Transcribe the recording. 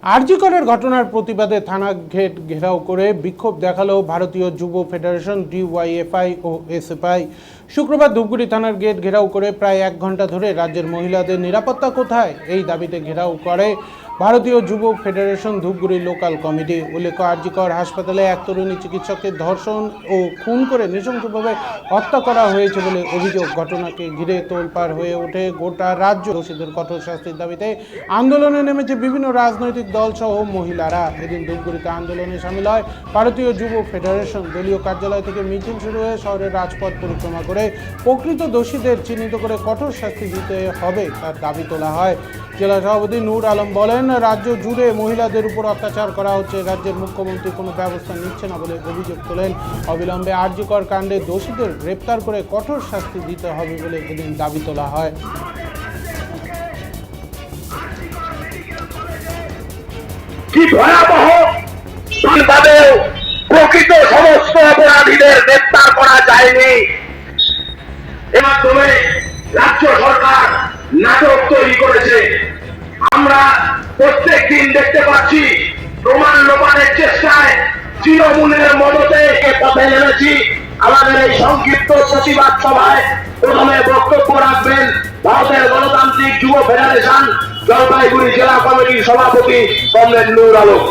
আরজি করের ঘটনার প্রতিবাদে থানা গেট ঘেরাও করে বিক্ষোভ দেখালো ভারতীয় যুব ফেডারেশন ডিওয়াইএফআই ও এসএফআই। শুক্রবার ধূপগুড়ি থানার গেট ঘেরাও করে প্রায় 1 ঘন্টা ধরে রাজ্যের মহিলাদের নিরাপত্তা কোথায় এই দাবিতে ঘেরাও করে ভারতীয় যুব ফেডারেশন ধূপগুড়ি লোকাল কমিটি। উল্লেখ্য, আরজি কর হাসপাতালে এক তরুণী চিকিৎসককে ধর্ষণ ও খুন করে নৃশংসভাবে হত্যা করা হয়েছে বলে অভিযোগ। ঘটনাকে ঘিরে তোলপাড় হয়ে ওঠে গোটা রাজ্য। দোষীদের কঠোর শাস্তির দাবিতে আন্দোলনে নেমেছে বিভিন্ন রাজনৈতিক দল সহ মহিলারা। এদিন ধূপগুড়িতে আন্দোলনে সামিল হয় ভারতীয় যুব ফেডারেশন। দলীয় কার্যালয় থেকে মিছিল শুরু হয়ে শহরের রাজপথ পরিক্রমা করে প্রকৃত দোষীদের চিহ্নিত করে কঠোর শাস্তি দিতে হবে তার দাবি তোলা হয়। জেলা সভাপতি নূর আলম বলেন, রাজ্য জুড়ে মহিলাদের উপর অত্যাচার করা হচ্ছে, রাজ্যের মুখ্যমন্ত্রী কোনো ব্যবস্থা নিচ্ছে না বলে অভিযোগ তোলেন। অবিলম্বে আরজি কর কাণ্ডে দোষীদের গ্রেপ্তার করে কঠোর শাস্তি দিতে হবে বলে এদিন দাবি তোলা হয়। কি ভয়াবহ, প্রকৃত সমস্ত অপরাধীদের গ্রেপ্তার করা যায়নি। এর মাধ্যমে রাজ্য সরকার নাটক তৈরি করেছে। আমরা প্রত্যেক দিন দেখতে পাচ্ছি প্রমাণ লোপানের চেষ্টায় তৃণমূলের মদতে পথে নেমেছি। আমাদের এই সংক্ষিপ্ত প্রতিবাদ সভায় প্রথমে বক্তব্য রাখবেন ভারতের গণতান্ত্রিক যুব ফেডারেশন জলপাইগুড়ি জেলা কমিটির সভাপতি কমরেড নূর আলম।